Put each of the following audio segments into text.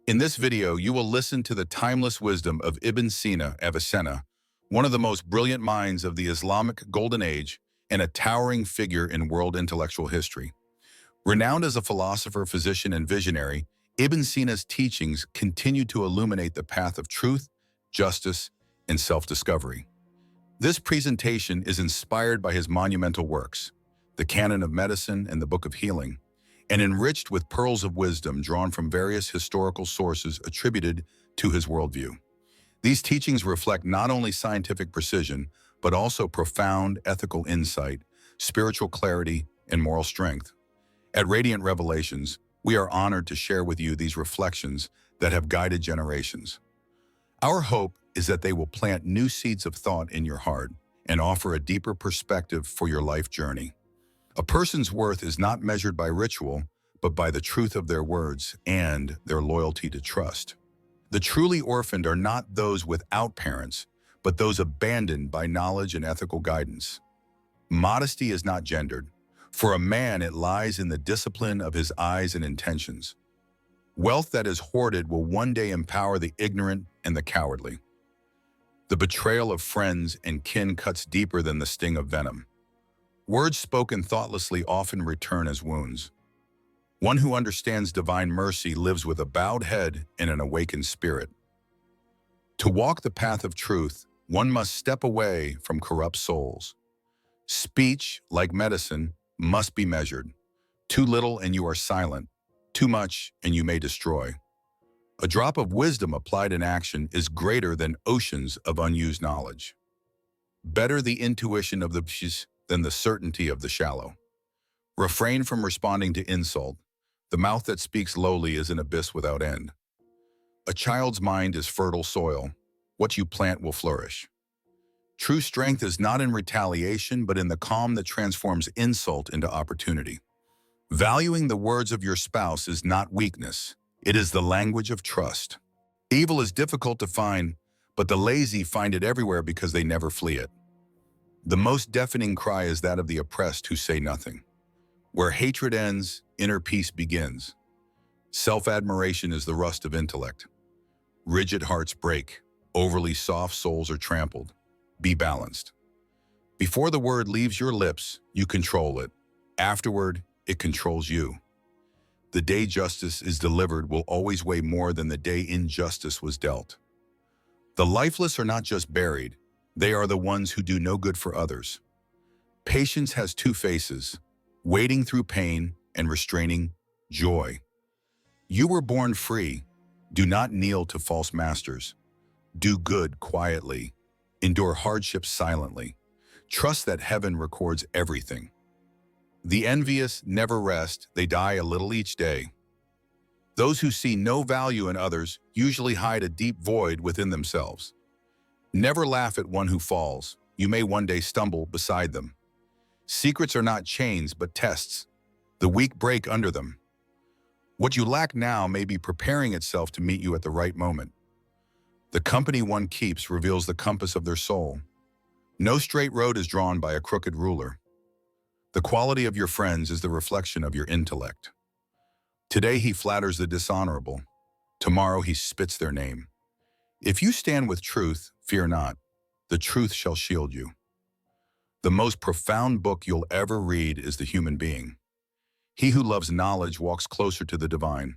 In this video, you will listen to the timeless wisdom of Ibn Sina, Avicenna, one of the most brilliant minds of the Islamic Golden Age and a towering figure in world intellectual history. Renowned as a philosopher, physician, and visionary, Ibn Sina's teachings continue to illuminate the path of truth, justice, and self-discovery. This presentation is inspired by his monumental works, the Canon of Medicine and the Book of Healing, and enriched with pearls of wisdom drawn from various historical sources attributed to his worldview. These teachings reflect not only scientific precision, but also profound ethical insight, spiritual clarity, and moral strength. At Radiant Revelations, we are honored to share with you these reflections that have guided generations. Our hope is that they will plant new seeds of thought in your heart and offer a deeper perspective for your life journey. A person's worth is not measured by ritual, but by the truth of their words and their loyalty to trust. The truly orphaned are not those without parents, but those abandoned by knowledge and ethical guidance. Modesty is not gendered. For a man, it lies in the discipline of his eyes and intentions. Wealth that is hoarded will one day empower the ignorant and the cowardly. The betrayal of friends and kin cuts deeper than the sting of venom. Words spoken thoughtlessly often return as wounds. One who understands divine mercy lives with a bowed head and an awakened spirit. To walk the path of truth, one must step away from corrupt souls. Speech, like medicine, must be measured. Too little and you are silent. Too much and you may destroy. A drop of wisdom applied in action is greater than oceans of unused knowledge. Better the intuition of the wise than the certainty of the shallow. Refrain from responding to insult. The mouth that speaks lowly is an abyss without end. A child's mind is fertile soil. What you plant will flourish. True strength is not in retaliation, but in the calm that transforms insult into opportunity. Valuing the words of your spouse is not weakness. It is the language of trust. Evil is difficult to find, but the lazy find it everywhere because they never flee it. The most deafening cry is that of the oppressed who say nothing. Where hatred ends, inner peace begins. Self-admiration is the rust of intellect. Rigid hearts break. Overly soft souls are trampled. Be balanced. Before the word leaves your lips, you control it. Afterward, it controls you. The day justice is delivered will always weigh more than the day injustice was dealt. The lifeless are not just buried. They are the ones who do no good for others. Patience has two faces, waiting through pain and restraining joy. You were born free. Do not kneel to false masters. Do good quietly. Endure hardships silently. Trust that heaven records everything. The envious never rest. They die a little each day. Those who see no value in others usually hide a deep void within themselves. Never laugh at one who falls. You may one day stumble beside them. Secrets are not chains, but tests. The weak break under them. What you lack now may be preparing itself to meet you at the right moment. The company one keeps reveals the compass of their soul. No straight road is drawn by a crooked ruler. The quality of your friends is the reflection of your intellect. Today he flatters the dishonorable. Tomorrow he spits their name. If you stand with truth, fear not. The truth shall shield you. The most profound book you'll ever read is The Human Being. He who loves knowledge walks closer to the divine.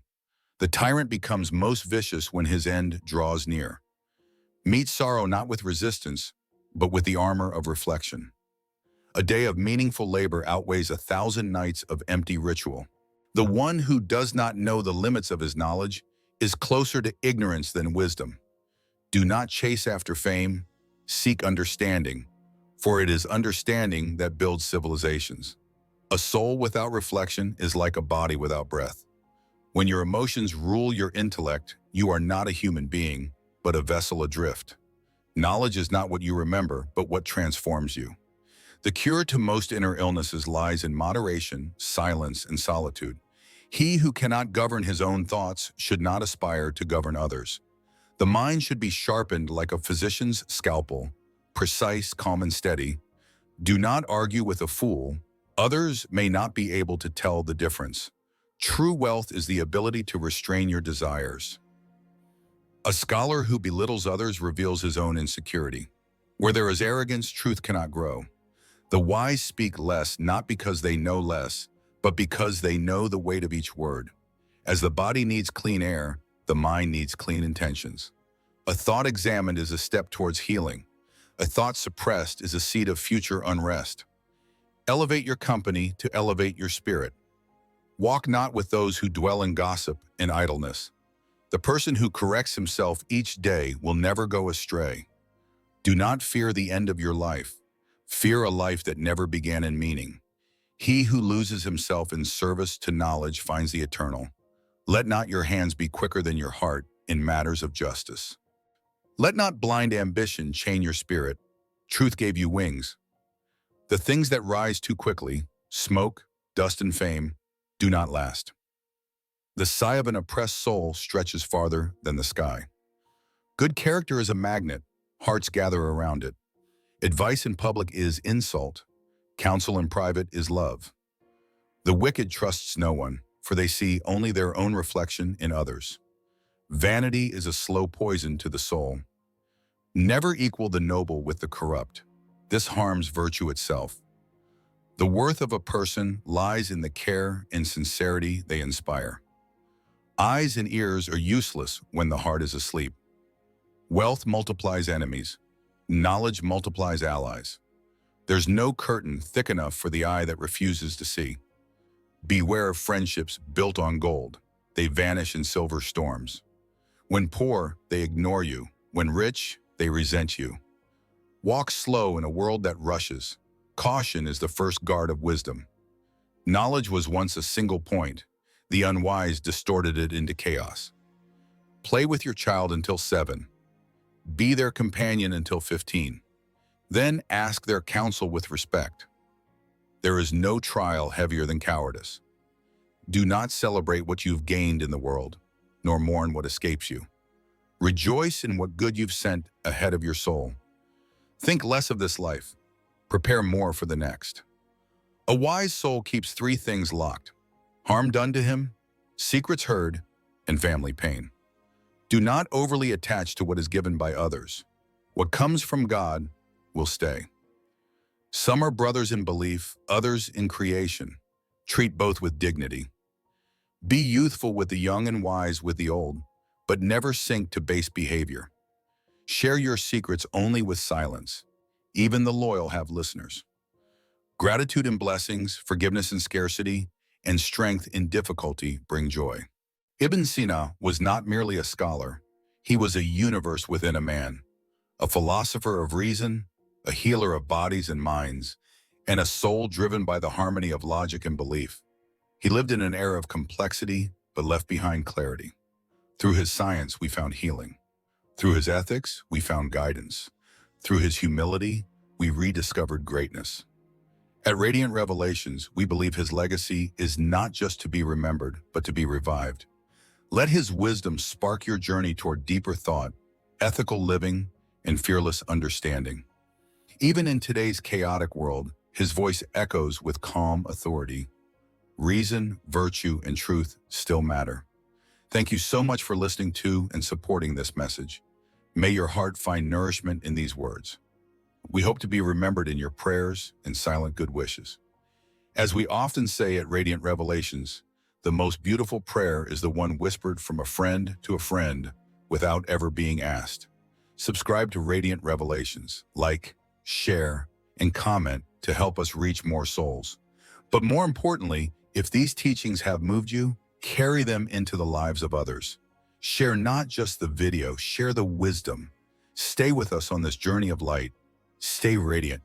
The tyrant becomes most vicious when his end draws near. Meet sorrow not with resistance, but with the armor of reflection. A day of meaningful labor outweighs 1,000 nights of empty ritual. The one who does not know the limits of his knowledge is closer to ignorance than wisdom. Do not chase after fame, seek understanding, for it is understanding that builds civilizations. A soul without reflection is like a body without breath. When your emotions rule your intellect, you are not a human being, but a vessel adrift. Knowledge is not what you remember, but what transforms you. The cure to most inner illnesses lies in moderation, silence, and solitude. He who cannot govern his own thoughts should not aspire to govern others. The mind should be sharpened like a physician's scalpel, precise, calm, and steady. Do not argue with a fool. Others may not be able to tell the difference. True wealth is the ability to restrain your desires. A scholar who belittles others reveals his own insecurity. Where there is arrogance, truth cannot grow. The wise speak less not because they know less, but because they know the weight of each word. As the body needs clean air, the mind needs clean intentions. A thought examined is a step towards healing. A thought suppressed is a seed of future unrest. Elevate your company to elevate your spirit. Walk not with those who dwell in gossip and idleness. The person who corrects himself each day will never go astray. Do not fear the end of your life. Fear a life that never began in meaning. He who loses himself in service to knowledge finds the eternal. Let not your hands be quicker than your heart in matters of justice. Let not blind ambition chain your spirit. Truth gave you wings. The things that rise too quickly, smoke, dust, and fame, do not last. The sigh of an oppressed soul stretches farther than the sky. Good character is a magnet. Hearts gather around it. Advice in public is insult. Counsel in private is love. The wicked trusts no one, for they see only their own reflection in others. Vanity is a slow poison to the soul. Never equal the noble with the corrupt. This harms virtue itself. The worth of a person lies in the care and sincerity they inspire. Eyes and ears are useless when the heart is asleep. Wealth multiplies enemies. Knowledge multiplies allies. There's no curtain thick enough for the eye that refuses to see. Beware of friendships built on gold. They vanish in silver storms. When poor, they ignore you. When rich, they resent you. Walk slow in a world that rushes. Caution is the first guard of wisdom. Knowledge was once a single point. The unwise distorted it into chaos. Play with your child until 7. Be their companion until 15. Then ask their counsel with respect. There is no trial heavier than cowardice. Do not celebrate what you've gained in the world, nor mourn what escapes you. Rejoice in what good you've sent ahead of your soul. Think less of this life. Prepare more for the next. A wise soul keeps 3 things locked: harm done to him, secrets heard, and family pain. Do not overly attach to what is given by others. What comes from God will stay. Some are brothers in belief, others in creation. Treat both with dignity. Be youthful with the young and wise with the old, but never sink to base behavior. Share your secrets only with silence. Even the loyal have listeners. Gratitude in blessings, forgiveness in scarcity, and strength in difficulty bring joy. Ibn Sina was not merely a scholar. He was a universe within a man, a philosopher of reason, a healer of bodies and minds, and a soul driven by the harmony of logic and belief. He lived in an era of complexity, but left behind clarity. Through his science, we found healing. Through his ethics, we found guidance. Through his humility, we rediscovered greatness. At Radiant Revelations, we believe his legacy is not just to be remembered, but to be revived. Let his wisdom spark your journey toward deeper thought, ethical living, and fearless understanding. Even in today's chaotic world, his voice echoes with calm authority. Reason, virtue, and truth still matter. Thank you so much for listening to and supporting this message. May your heart find nourishment in these words. We hope to be remembered in your prayers and silent good wishes. As we often say at Radiant Revelations, the most beautiful prayer is the one whispered from a friend to a friend without ever being asked. Subscribe to Radiant Revelations, like, share, and comment to help us reach more souls. But more importantly, if these teachings have moved you, carry them into the lives of others. Share not just the video, share the wisdom. Stay with us on this journey of light. Stay radiant.